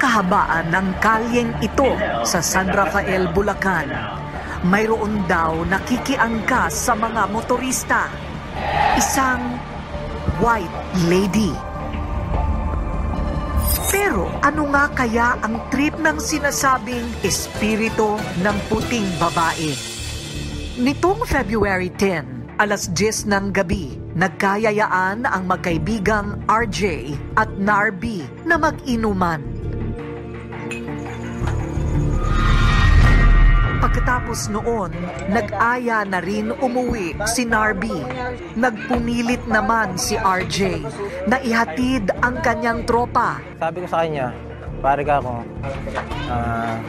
kahabaan ng kalyeng ito sa San Rafael, Bulacan, mayroon daw nakikiangkas sa mga motorista. Isang white lady. Pero ano nga kaya ang trip ng sinasabing espiritu ng puting babae? Nitong February 10, alas 10 ng gabi, nagkayayaan ang magkaibigang RJ at Narby na mag-inuman. Pagkatapos noon, nag-aya na rin umuwi si Narby. Nagpunilit naman si RJ na ihatid ang kanyang tropa. Sabi ko sa kanya, pare ka ako,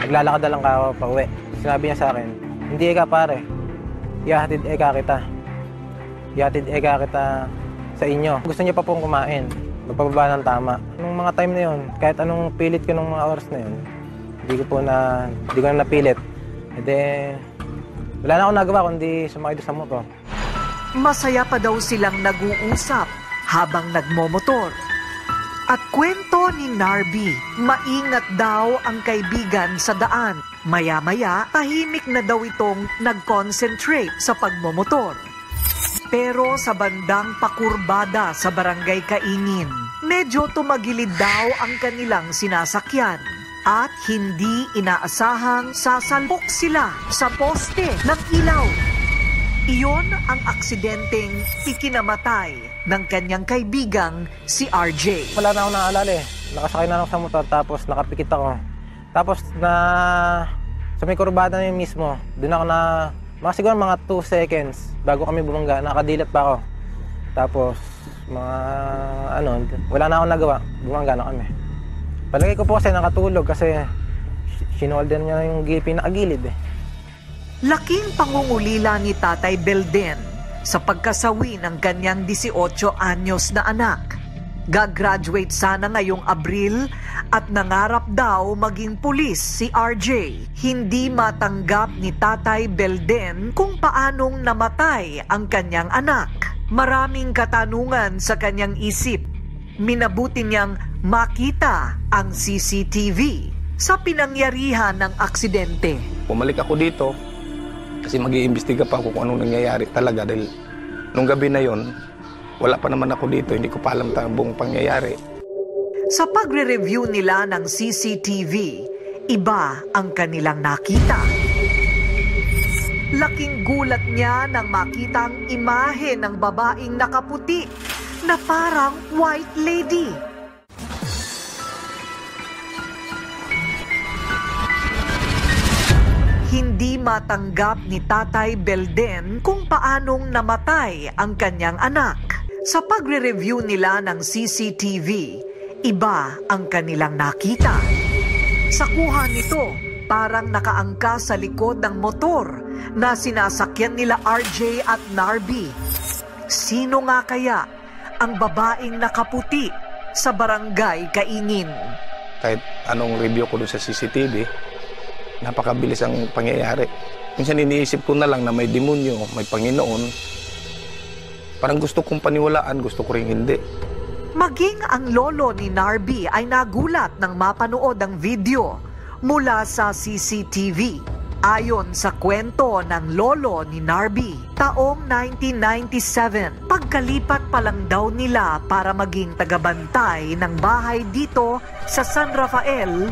naglalakad na lang ako pa uwi. Sinabi niya sa akin, hindi ka pare, ihatid kita. Ihatid kita sa inyo. Gusto niya pa pong kumain, magpababa ng tama. Nung mga time na yun, kahit anong pilit ko nung mga oras na yun, hindi ko na napilit. Wala na akong nagawa kundi sumakay doon sa motor. Masaya pa daw silang nag-uusap habang nagmomotor. At kwento ni Narby, maingat daw ang kaibigan sa daan. Maya-maya, tahimik na daw itong nag-concentrate sa pagmomotor. Pero sa bandang pakurbada sa barangay Kaingin, medyo tumagilid daw ang kanilang sinasakyan. At hindi inaasahang sasalpok sila sa poste ng ilaw. Iyon ang aksidenteng ikinamatay ng kanyang kaibigang si RJ. Wala na akong naalala eh. Nakasakay na ako sa motor tapos nakapikit ako. Tapos sa may kurbada na yun mismo, doon ako siguro mga 2 seconds bago kami bumangga, nakadilat pa ako. Tapos wala na akong nagawa, bumangga na kami. Palagay ko po kasi nakatulog kasi sinolder niya yung pinakagilid eh. Laking pangungulila ni Tatay Belden sa pagkasawi ng kanyang 18 anyos na anak. Gagraduate sana ngayong Abril at nangarap daw maging pulis si RJ. Hindi matanggap ni Tatay Belden kung paanong namatay ang kanyang anak. Maraming katanungan sa kanyang isip. Minabuti niyang makita ang CCTV sa pinangyarihan ng aksidente. Pumalik ako dito kasi mag-iimbestiga pa ako kung anong nangyayari talaga dahil nung gabi na yon, wala pa naman ako dito, hindi ko pa alam ang buong pangyayari. Sa pagre-review nila ng CCTV, iba ang kanilang nakita. Laking gulat niya nang makita ang imahe ng babaeng nakaputi na parang white lady. Hindi matanggap ni Tatay Belden kung paanong namatay ang kanyang anak. Sa pagre-review nila ng CCTV, iba ang kanilang nakita. Sa kuha nito, parang nakaangkas sa likod ng motor na sinasakyan nila RJ at Narby. Sino nga kaya ang babaeng nakaputi sa barangay Kaingin? Kahit anong review ko doon sa CCTV, napakabilis ang pangyayari. Minsan iniisip ko na lang na may demonyo, may Panginoon. Parang gusto kong paniwalaan, gusto ko rin hindi. Maging ang lolo ni Narby ay nagulat nang mapanood ang video mula sa CCTV. Ayon sa kwento ng lolo ni Narby, taong 1997, pagkalipat pa lang daw nila para maging tagabantay ng bahay dito sa San Rafael,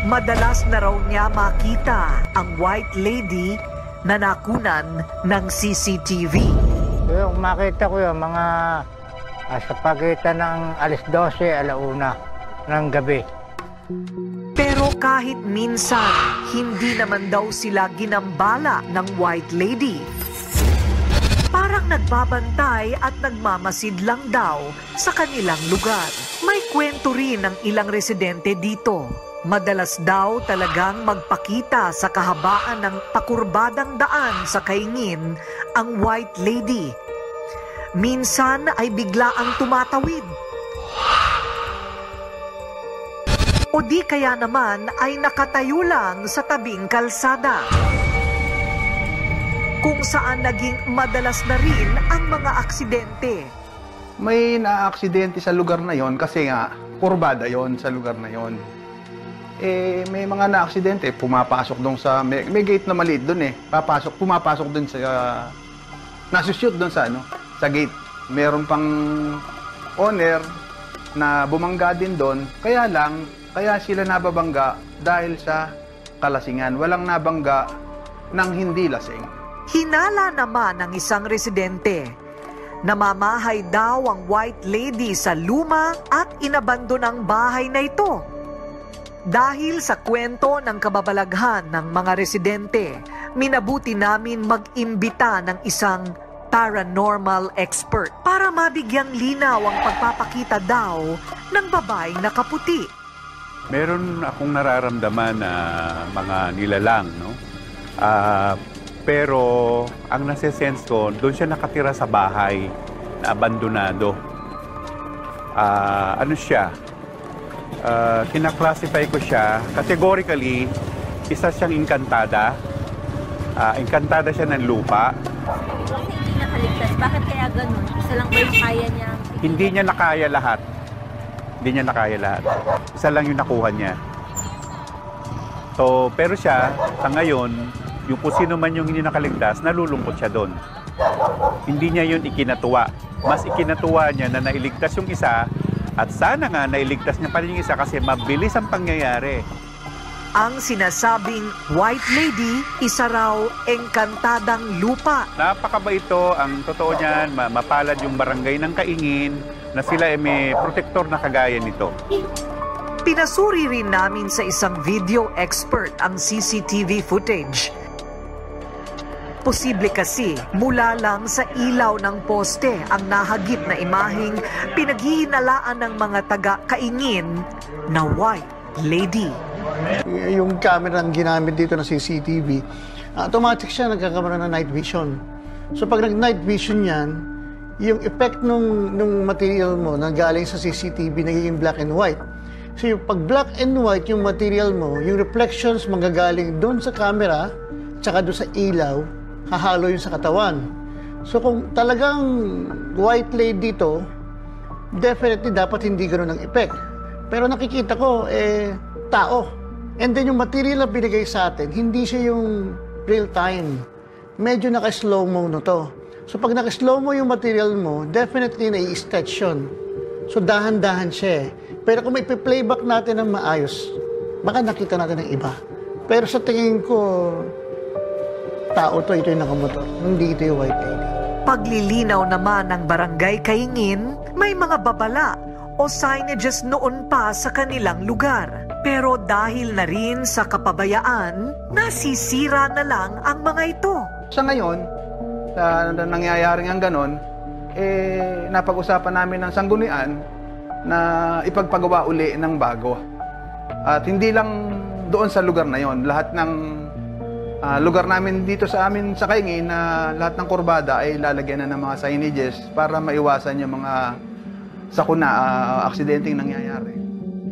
madalas na raw niya makita ang white lady na nakunan ng CCTV. Yung makita ko yung mga sa pagitan ng alas 12, alauna ng gabi. Pero kahit minsan, hindi naman daw sila ginambala ng white lady. Parang nagbabantay at nagmamasid lang daw sa kanilang lugar. May kwento rin ng ilang residente dito. Madalas daw talagang magpakita sa kahabaan ng pakurbadang daan sa Kaingin ang white lady. Minsan ay biglaang tumatawid. O di kaya naman ay nakatayo lang sa tabing kalsada. Kung saan naging madalas na rin ang mga aksidente. May na-aksidente sa lugar na yon kasi nga, kurbada yon sa lugar na yon. May mga na-aksidente, pumapasok doon sa, may gate na maliit doon pumapasok doon sa, nasushoot doon sa sa gate. Meron pang owner na bumangga din doon, kaya sila nababangga dahil sa kalasingan. Walang nabangga ng hindi lasing. Hinala naman ng isang residente. Namamahay daw ang white lady sa luma at inabandonang bahay na ito. Dahil sa kwento ng kababalaghan ng mga residente, minabuti namin mag-imbita ng isang paranormal expert para mabigyang linaw ang pagpapakita daw ng babaeng nakaputi. Meron akong nararamdaman na mga nilalang, no? Pero ang nasa-sense ko, doon siya nakatira sa bahay na abandonado. Ano siya? Kinaklasify ko siya. Categorically, isa siyang inkantada. Inkantada siya ng lupa. Bakit hindi nakaligtas? Bakit kaya ganun? Isa lang ba yung kaya niya? Hindi niya nakaya lahat. Hindi niya nakaya lahat. Isa lang yung nakuha niya. So, pero siya, sa ngayon, yung kung sino man yung hindi nakaligtas, nalulungkot siya doon. Hindi niya yun ikinatuwa. Mas ikinatuwa niya na nailigtas yung isa at sana nga nailigtas niya pa rin yung isa kasi mabilis ang pangyayari. Ang sinasabing white lady, isa raw engkantadang lupa. Napakabait ito. Ang totoo niyan, mapalad yung barangay ng Kaingin na sila ay may protector na kagaya nito. Pinasuri rin namin sa isang video expert ang CCTV footage. Posible kasi mula lang sa ilaw ng poste ang nahagip na imaheng pinaghihinalaan ng mga taga-Kaingin na white lady. Yung camera ang ginamit dito na CCTV, automatic siya nagkakaroon ng night vision. So pag nag-night vision yan, yung effect nung material mo na galing sa CCTV nagiging black and white. So yung pag black and white yung material mo, yung reflections manggagaling doon sa camera, tsaka doon sa ilaw, hahalo yun sa katawan. So kung talagang white lady dito, definitely dapat hindi ganoon ang effect. Pero nakikita ko, tao. And then yung material na binigay sa atin, hindi siya yung real time. Medyo naka-slow mo na to. So pag naka-slow mo yung material mo, definitely nai-stretch yun. So dahan-dahan siya. Pero kung may playback natin ng maayos, baka nakita natin ng iba. Pero sa tingin ko, tao to, ito yung nakamotor. Hindi ito yung white lady. Paglilinaw naman ng Barangay Kaingin, may mga babala o signages noon pa sa kanilang lugar. Pero dahil na rin sa kapabayaan, nasisira na lang ang mga ito. Sa ngayon, na nangyayaring ang ganon, napag-usapan namin ng sanggunian na ipagpagawa uli ng bago. At hindi lang doon sa lugar na yon, lahat ng lugar namin dito sa amin sa Kaingin na lahat ng kurbada ay lalagyan na ng mga signages para maiwasan yung mga sakuna, aksidenteng nangyayari.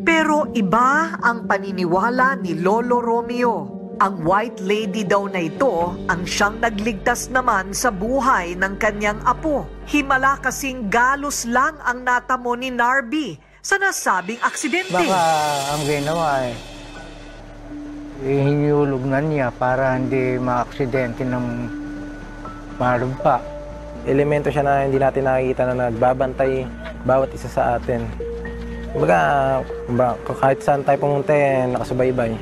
Pero iba ang paniniwala ni Lolo Romeo. Ang white lady daw na ito ang siyang nagligtas naman sa buhay ng kanyang apo. Himala kasing galos lang ang natamo ni Narby sa nasabing aksidente. Baka ang ginawa hinihulog na niya para hindi maaksidente ng marumpa. Elemento siya na hindi natin nakikita na nagbabantay bawat isa sa atin. Kumbaga, kahit saan tayo pumunta, nakasubaybay.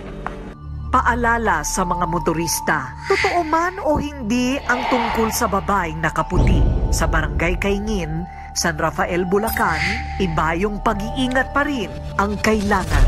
Paalala sa mga motorista, totoo man o hindi ang tungkol sa babaeng nakaputi. Sa Barangay Kaingin, San Rafael, Bulacan, iba yung pag-iingat pa rin ang kailangan.